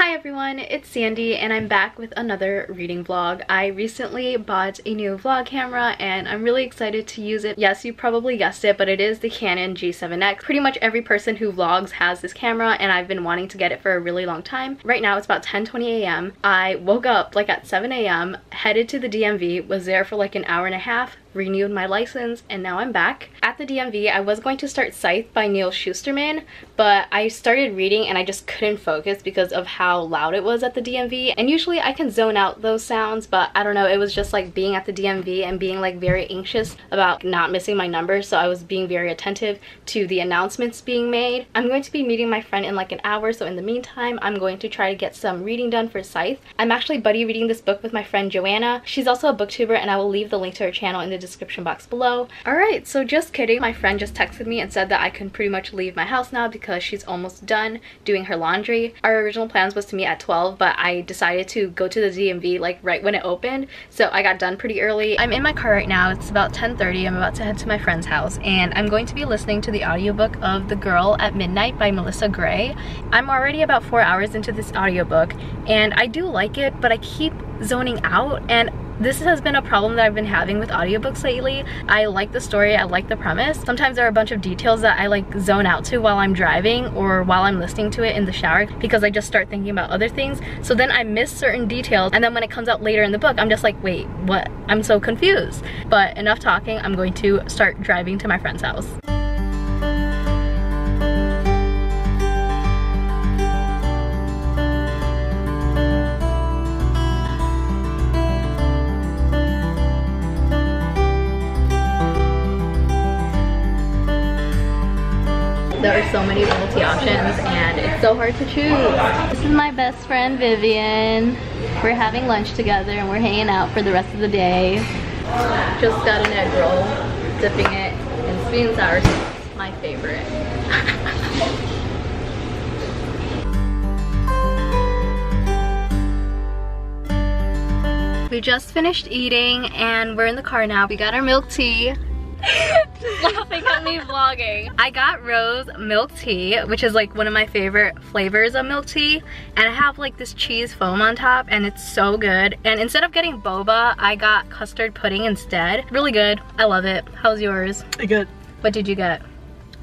Hi everyone, it's Sandy and I'm back with another reading vlog. I recently bought a new vlog camera and I'm really excited to use it. Yes, you probably guessed it, but it is the Canon G7X. Pretty much every person who vlogs has this camera and I've been wanting to get it for a really long time. Right now it's about 10:20 a.m. I woke up like at 7 a.m., headed to the DMV, was there for like an hour and a half, renewed my license, and now I'm back. At the DMV, I was going to start Scythe by Neil Shusterman, but I started reading and I just couldn't focus because of how loud it was at the DMV. And usually I can zone out those sounds, but I don't know, it was just like being at the DMV and being like very anxious about not missing my number, so I was being very attentive to the announcements being made. I'm going to be meeting my friend in like an hour, so in the meantime, I'm going to try to get some reading done for Scythe. I'm actually buddy reading this book with my friend Joanna. She's also a booktuber and I will leave the link to her channel in the description box below. Alright, so just kidding, my friend just texted me and said that I can pretty much leave my house now because she's almost done doing her laundry. Our original plans was to meet at 12, but I decided to go to the DMV like right when it opened, so I got done pretty early. I'm in my car right now. It's about 10:30. I'm about to head to my friend's house and I'm going to be listening to the audiobook of The Girl at Midnight by Melissa Gray. I'm already about 4 hours into this audiobook and I do like it, but I keep zoning out, and this has been a problem that I've been having with audiobooks lately. I like the story, I like the premise. Sometimes there are a bunch of details that I like zone out to while I'm driving or while I'm listening to it in the shower because I just start thinking about other things. So then I miss certain details, and then when it comes out later in the book, I'm just like, wait, what? I'm so confused. But enough talking, I'm going to start driving to my friend's house. There are so many bubble tea options and it's so hard to choose. This is my best friend Vivian. We're having lunch together and we're hanging out for the rest of the day. Just got an egg roll, dipping it in sweet and sour sauce, my favorite. We just finished eating and we're in the car now. We got our milk tea. She's laughing at me vlogging. I got rose milk tea, which is like one of my favorite flavors of milk tea, and I have like this cheese foam on top and it's so good. And instead of getting boba, I got custard pudding instead. Really good. I love it. How's yours? Good. What did you get?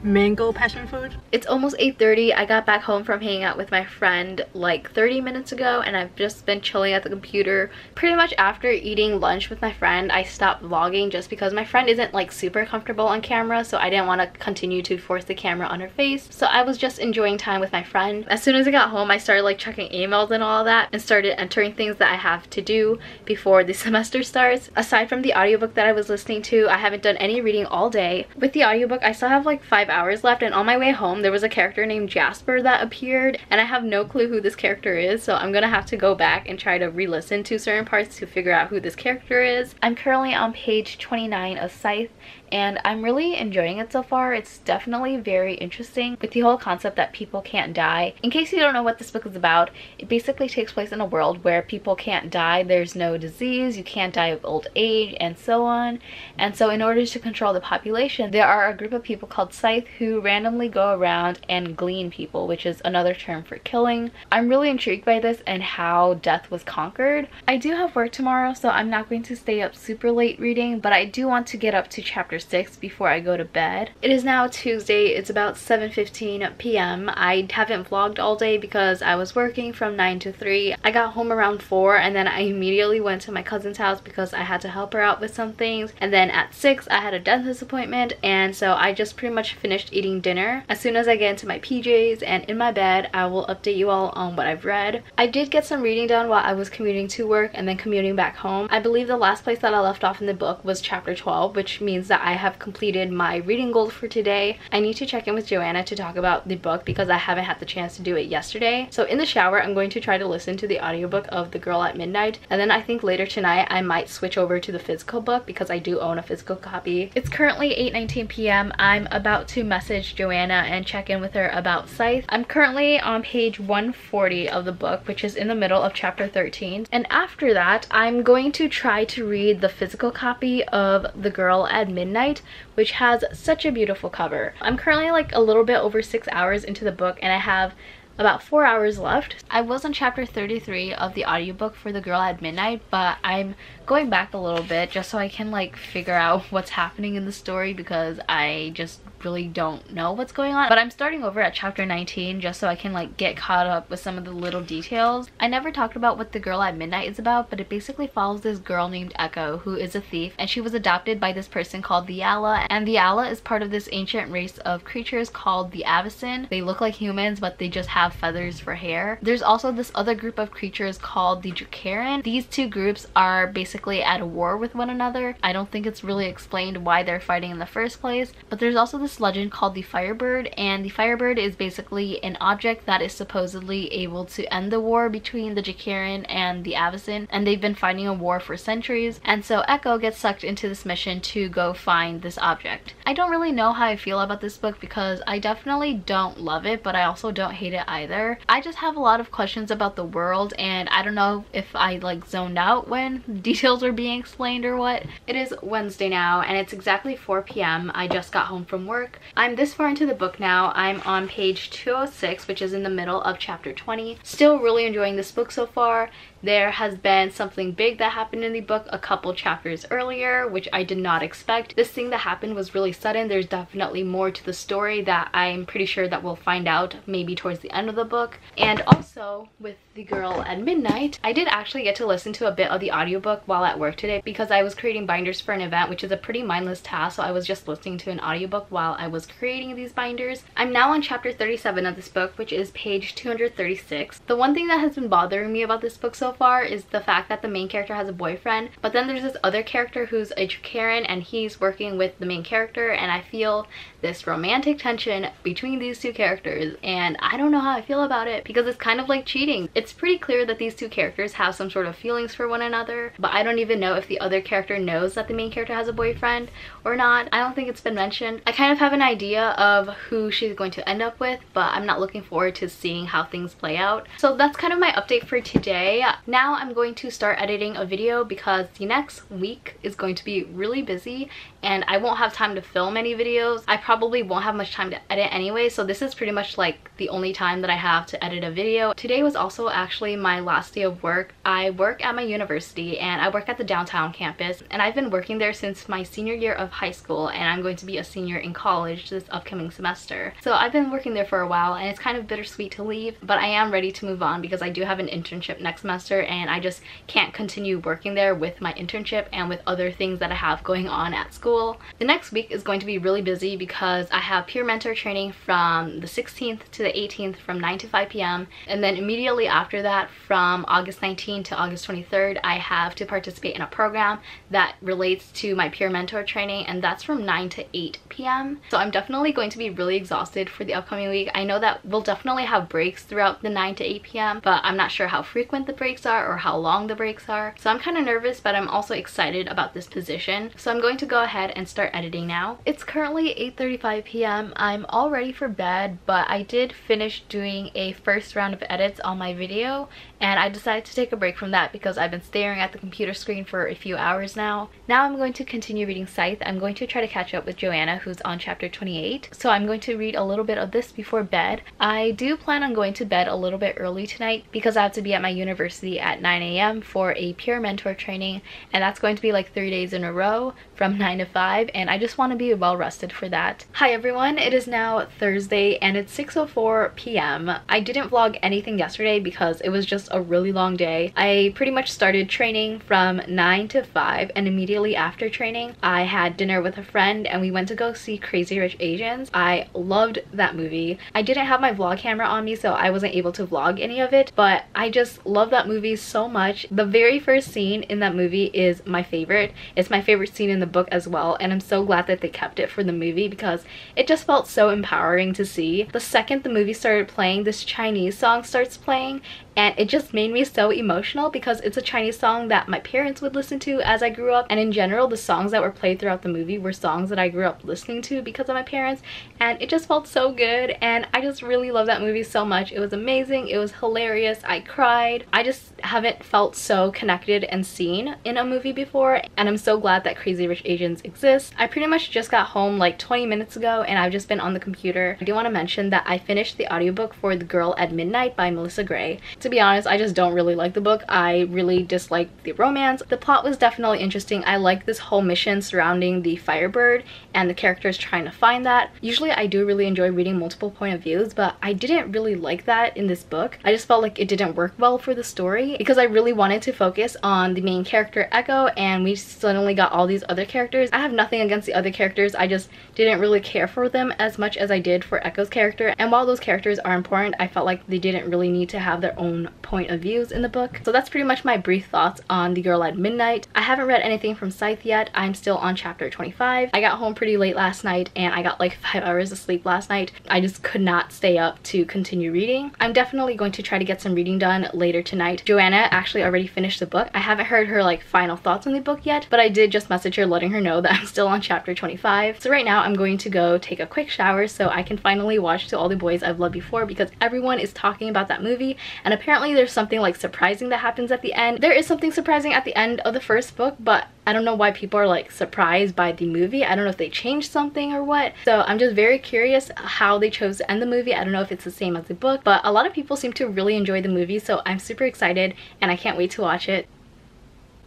Mango passion fruit. It's almost 8:30. I got back home from hanging out with my friend like 30 minutes ago and I've just been chilling at the computer. Pretty much after eating lunch with my friend, I stopped vlogging just because my friend isn't like super comfortable on camera, so I didn't want to continue to force the camera on her face. So I was just enjoying time with my friend. As soon as I got home, I started like checking emails and all that and started entering things that I have to do before the semester starts. Aside from the audiobook that I was listening to, I haven't done any reading all day. With the audiobook, I still have like 5 hours left, and on my way home there was a character named Jasper that appeared and I have no clue who this character is, so I'm gonna have to go back and try to re-listen to certain parts to figure out who this character is. I'm currently on page 29 of Scythe and I'm really enjoying it so far. It's definitely very interesting with the whole concept that people can't die. In case you don't know what this book is about, it basically takes place in a world where people can't die. There's no disease, you can't die of old age, and so on. And so in order to control the population, there are a group of people called Scythe who randomly go around and glean people, which is another term for killing. I'm really intrigued by this and how death was conquered. I do have work tomorrow, so I'm not going to stay up super late reading, but I do want to get up to chapter 6 before I go to bed. It is now Tuesday. It's about 7:15 p.m. I haven't vlogged all day because I was working from 9 to 3. I got home around 4 and then I immediately went to my cousin's house because I had to help her out with some things, and then at 6 I had a dentist appointment, and so I just pretty much finished eating dinner. As soon as I get into my PJs and in my bed, I will update you all on what I've read. I did get some reading done while I was commuting to work and then commuting back home. I believe the last place that I left off in the book was chapter 12, which means that I have completed my reading goal for today. I need to check in with Joanna to talk about the book because I haven't had the chance to do it yesterday. So in the shower, I'm going to try to listen to the audiobook of The Girl at Midnight, and then I think later tonight I might switch over to the physical book because I do own a physical copy. It's currently 8:19 p.m. I'm about to message Joanna and check in with her about Scythe. I'm currently on page 140 of the book, which is in the middle of chapter 13, and after that I'm going to try to read the physical copy of The Girl at Midnight, which has such a beautiful cover. I'm currently like a little bit over 6 hours into the book and I have about 4 hours left. I was on chapter 33 of the audiobook for The Girl at Midnight, but I'm going back a little bit just so I can like figure out what's happening in the story, because I just really don't know what's going on. But I'm starting over at chapter 19 just so I can like get caught up with some of the little details. I never talked about what The Girl at Midnight is about, but it basically follows this girl named Echo who is a thief, and she was adopted by this person called the Yala, and the Yala is part of this ancient race of creatures called the Avicen. They look like humans, but they just have feathers for hair. There's also this other group of creatures called the Jukaran. These two groups are basically at a war with one another. I don't think it's really explained why they're fighting in the first place, but there's also this legend called the Firebird, and the Firebird is basically an object that is supposedly able to end the war between the Jukaran and the Avicen, and they've been fighting a war for centuries, and so Echo gets sucked into this mission to go find this object. I don't really know how I feel about this book because I definitely don't love it, but I also don't hate it either. I just have a lot of questions about the world, and I don't know if I like zoned out when details were being explained or what. It is Wednesday now and it's exactly 4 p.m. I just got home from work. I'm this far into the book now. I'm on page 206, which is in the middle of chapter 20. Still really enjoying this book so far. There has been something big that happened in the book a couple chapters earlier, which I did not expect. This thing that happened was really sudden. There's definitely more to the story that I'm pretty sure that we'll find out maybe towards the end of the book. And also with The Girl at Midnight, I did actually get to listen to a bit of the audiobook while at work today because I was creating binders for an event, which is a pretty mindless task, so I was just listening to an audiobook while I was creating these binders. I'm now on chapter 37 of this book, which is page 236. The one thing that has been bothering me about this book so far is the fact that the main character has a boyfriend, but then there's this other character who's a Jukaran and he's working with the main character, and I feel this romantic tension between these two characters, and I don't know how I feel about it because it's kind of like cheating. It's pretty clear that these two characters have some sort of feelings for one another, but I don't even know if the other character knows that the main character has a boyfriend or not. I don't think it's been mentioned. I kind of have an idea of who she's going to end up with, but I'm not looking forward to seeing how things play out. So that's kind of my update for today. Now I'm going to start editing a video because the next week is going to be really busy and I won't have time to film any videos. I probably won't have much time to edit anyway, so this is pretty much like the only time that I have to edit a video. Today was also actually my last day of work. I work at my university and I work at the downtown campus, and I've been working there since my senior year of high school, and I'm going to be a senior in college this upcoming semester. So I've been working there for a while and it's kind of bittersweet to leave, but I am ready to move on because I do have an internship next semester and I just can't continue working there with my internship and with other things that I have going on at school. The next week is going to be really busy because I have peer mentor training from the 16th to the 18th from 9 to 5 p.m. and then immediately after that from August 19th to August 23rd I have to participate in a program that relates to my peer mentor training, and that's from 9 to 8 p.m. So I'm definitely going to be really exhausted for the upcoming week. I know that we'll definitely have breaks throughout the 9 to 8 p.m. but I'm not sure how frequent the breaks are or how long the breaks are. So I'm kind of nervous, but I'm also excited about this position. So I'm going to go ahead and start editing now. It's currently 8:35 p.m. I'm all ready for bed, but I did finish doing a first round of edits on my video and I decided to take a break from that because I've been staring at the computer screen for a few hours now. Now I'm going to continue reading Scythe. I'm going to try to catch up with Joanna, who's on chapter 28. So I'm going to read a little bit of this before bed. I do plan on going to bed a little bit early tonight because I have to be at my university at 9 a.m. for a peer mentor training, and that's going to be like 3 days in a row from 9 to 5, and I just want to be well rested for that. Hi everyone, it is now Thursday and it's 6:04 p.m. I didn't vlog anything yesterday because it was just a really long day. I pretty much started training from 9 to 5, and immediately after training I had dinner with a friend and we went to go see Crazy Rich Asians. I loved that movie. I didn't have my vlog camera on me so I wasn't able to vlog any of it, but I just love that movie so much. The very first scene in that movie is my favorite. It's my favorite scene in the book as well, and I'm so glad that they kept it for the movie because it just felt so empowering to see. The second the movie started playing, this Chinese song starts playing and it just made me so emotional because it's a Chinese song that my parents would listen to as I grew up, and in general the songs that were played throughout the movie were songs that I grew up listening to because of my parents, and it just felt so good and I just really love that movie so much. It was amazing, it was hilarious, I cried. I just haven't felt so connected and seen in a movie before, and I'm so glad that Crazy Rich Asians exists. I pretty much just got home like 20 minutes ago and I've just been on the computer. I do want to mention that I finished the audiobook for The Girl at Midnight by Melissa Gray. To be honest, I just don't really like the book. I really disliked the romance. The plot was definitely interesting. I like this whole mission surrounding the Firebird and the characters trying to find that. Usually I do really enjoy reading multiple point of views, but I didn't really like that in this book. I just felt like it didn't work well for the story because I really wanted to focus on the main character Echo, and we suddenly got all these other characters. I have nothing against the other characters, I just didn't really care for them as much as I did for Echo's character, and while those characters are important, I felt like they didn't really need to have their own point of views in the book. So that's pretty much my brief thoughts on The Girl at Midnight. I haven't read anything from SCYTHE yet. I'm still on chapter 25. I got home pretty late last night and I got like 5 hours of sleep last night. I just could not stay up to continue reading. I'm definitely going to try to get some reading done later tonight. Joanna actually already finished the book. I haven't heard her like final thoughts on the book yet, but I did just message her letting her know that I'm still on chapter 25. So right now I'm going to go take a quick shower so I can finally watch To All the Boys I've Loved Before, because everyone is talking about that movie and apparently there's something like surprising that happens at the end. There is something surprising at the end of the first book, but I don't know why people are like surprised by the movie. I don't know if they changed something or what. So I'm just very curious how they chose to end the movie. I don't know if it's the same as the book, but a lot of people seem to really enjoy the movie, so I'm super excited and I can't wait to watch it.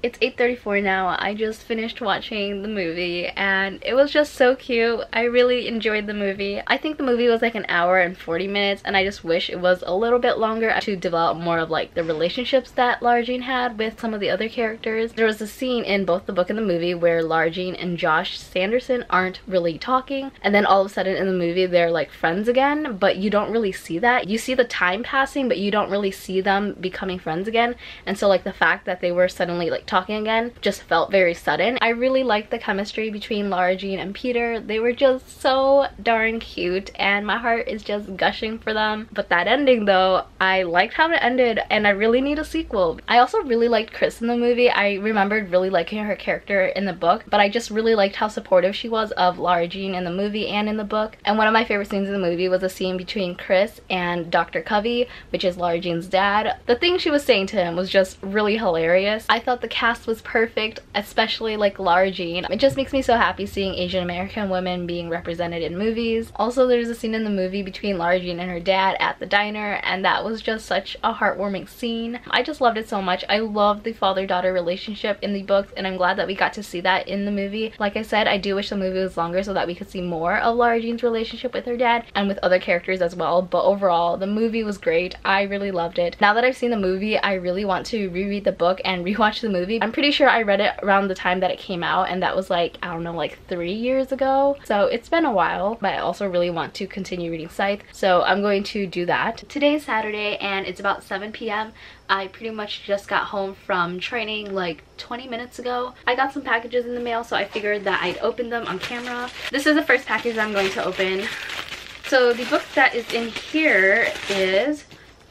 It's 8:34 now. I just finished watching the movie and it was just so cute. I really enjoyed the movie. I think the movie was like an hour and 40 minutes and I just wish it was a little bit longer to develop more of like the relationships that Lara Jean had with some of the other characters. There was a scene in both the book and the movie where Lara Jean and Josh Sanderson aren't really talking, and then all of a sudden in the movie they're like friends again, but you don't really see that. You see the time passing, but you don't really see them becoming friends again. And so like the fact that they were suddenly like talking again just felt very sudden. I really liked the chemistry between Lara Jean and Peter. They were just so darn cute and my heart is just gushing for them. But that ending though, I liked how it ended and I really need a sequel. I also really liked Chris in the movie. I remembered really liking her character in the book, but I just really liked how supportive she was of Lara Jean in the movie and in the book. And one of my favorite scenes in the movie was a scene between Chris and Dr. Covey, which is Lara Jean's dad. The thing she was saying to him was just really hilarious. I thought the cast was perfect, especially like Lara Jean. It just makes me so happy seeing Asian American women being represented in movies. Also, there's a scene in the movie between Lara Jean and her dad at the diner, and that was just such a heartwarming scene. I just loved it so much. I love the father-daughter relationship in the books, and I'm glad that we got to see that in the movie. Like I said, I do wish the movie was longer so that we could see more of Lara Jean's relationship with her dad and with other characters as well, but overall the movie was great. I really loved it. Now that I've seen the movie, I really want to reread the book and rewatch the movie. I'm pretty sure I read it around the time that it came out, and that was like, I don't know, like 3 years ago. So it's been a while, but I also really want to continue reading SCYTHE, so I'm going to do that. Today's Saturday and it's about 7 p.m. I pretty much just got home from training like 20 minutes ago. I got some packages in the mail, so I figured that I'd open them on camera. This is the first package I'm going to open. So the book that is in here is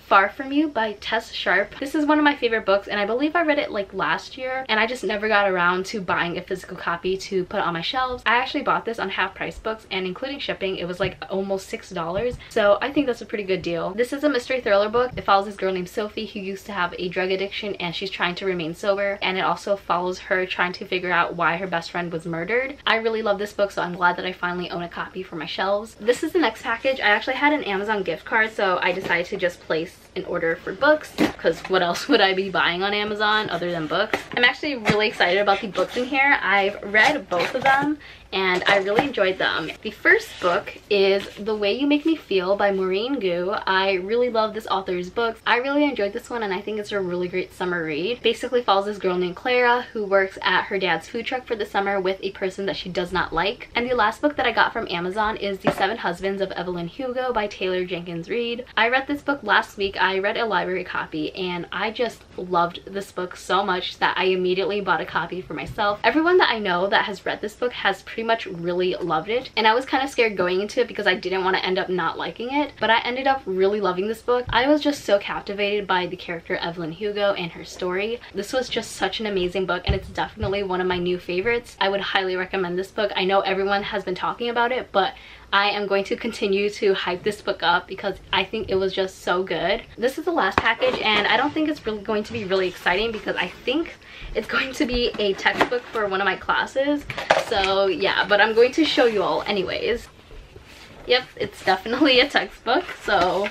Far From You by Tess Sharp. This is one of my favorite books and I believe I read it like last year and I just never got around to buying a physical copy to put on my shelves. I actually bought this on half price books and including shipping it was like almost $6, so I think that's a pretty good deal. This is a mystery thriller book. It follows this girl named Sophie who used to have a drug addiction and she's trying to remain sober, and it also follows her trying to figure out why her best friend was murdered. I really love this book, so I'm glad that I finally own a copy for my shelves. This is the next package. I actually had an Amazon gift card, so I decided to just place an order for books because what else would I be buying on Amazon other than books? I'm actually really excited about the books in here. I've read both of them and I really enjoyed them. The first book is The Way You Make Me Feel by Maureen Gu. I really love this author's books. I really enjoyed this one and I think it's a really great summer read. Basically follows this girl named Clara who works at her dad's food truck for the summer with a person that she does not like. And the last book that I got from Amazon is The Seven Husbands of Evelyn Hugo by Taylor Jenkins Reid. I read this book last week. I read a library copy and I just loved this book so much that I immediately bought a copy for myself. Everyone that I know that has read this book has pretty much really loved it, and I was kind of scared going into it because I didn't want to end up not liking it, but I ended up really loving this book. I was just so captivated by the character Evelyn Hugo and her story. This was just such an amazing book and it's definitely one of my new favorites. I would highly recommend this book. I know everyone has been talking about it, but I am going to continue to hype this book up because I think it was just so good. This is the last package, and I don't think it's really going to be really exciting because I think it's going to be a textbook for one of my classes. So yeah, but I'm going to show you all anyways. Yep, it's definitely a textbook, so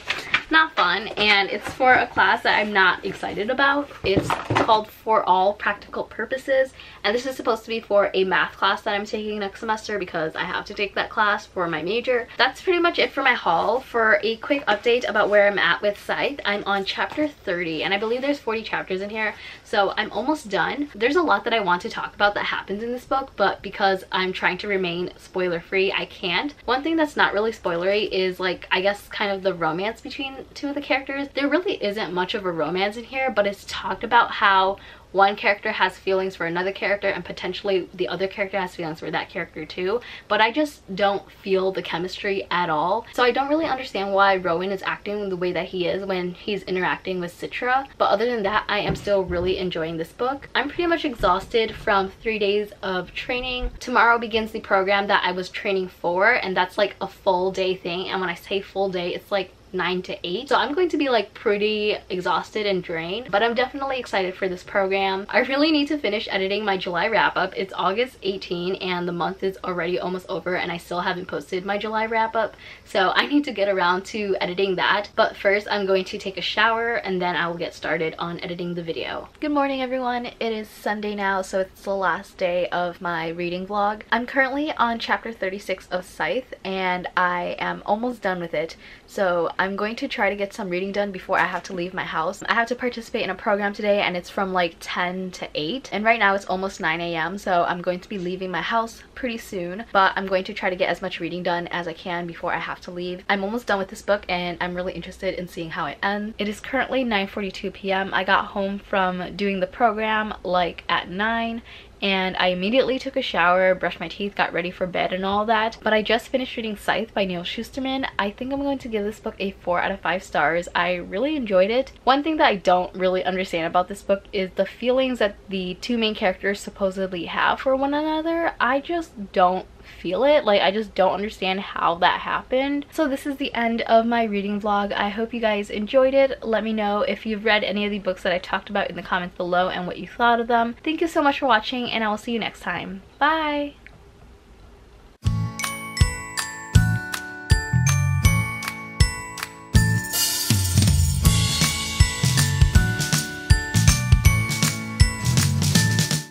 not fun, and it's for a class that I'm not excited about. It's called For All Practical Purposes, and this is supposed to be for a math class that I'm taking next semester because I have to take that class for my major. That's pretty much it for my haul. For a quick update about where I'm at with Scythe, I'm on chapter 30, and I believe there's 40 chapters in here, so I'm almost done. There's a lot that I want to talk about that happens in this book, but because I'm trying to remain spoiler free, I can't. One thing that's not really spoilery is, like, I guess kind of the romance between two of the characters. There really isn't much of a romance in here, but it's talked about how one character has feelings for another character and potentially the other character has feelings for that character too, but I just don't feel the chemistry at all. So I don't really understand why Rowan is acting the way that he is when he's interacting with Citra, but other than that, I am still really enjoying this book. I'm pretty much exhausted from 3 days of training. Tomorrow begins the program that I was training for, and that's like a full day thing, and when I say full day, it's like 9 to 8, so I'm going to be like pretty exhausted and drained, but I'm definitely excited for this program. I really need to finish editing my July wrap-up. It's August 18 and the month is already almost over, and I still haven't posted my July wrap-up, so I need to get around to editing that. But first, I'm going to take a shower and then I will get started on editing the video. Good morning, everyone. It is Sunday now, so it's the last day of my reading vlog. I'm currently on chapter 36 of Scythe, and I am almost done with it, so I'm going to try to get some reading done before I have to leave my house. I have to participate in a program today, and it's from like 10 to 8, and right now it's almost 9 a.m. so I'm going to be leaving my house pretty soon, but I'm going to try to get as much reading done as I can before I have to leave. I'm almost done with this book and I'm really interested in seeing how it ends. It is currently 9:42 p.m. I got home from doing the program like at 9, and I immediately took a shower, brushed my teeth, got ready for bed and all that. But I just finished reading Scythe by Neil Shusterman. I think I'm going to give this book a 4 out of 5 stars. I really enjoyed it. One thing that I don't really understand about this book is the feelings that the two main characters supposedly have for one another. I just don't feel it. Like, I just don't understand how that happened. So this is the end of my reading vlog. I hope you guys enjoyed it. Let me know if you've read any of the books that I talked about in the comments below and what you thought of them. Thank you so much for watching, and I will see you next time. Bye!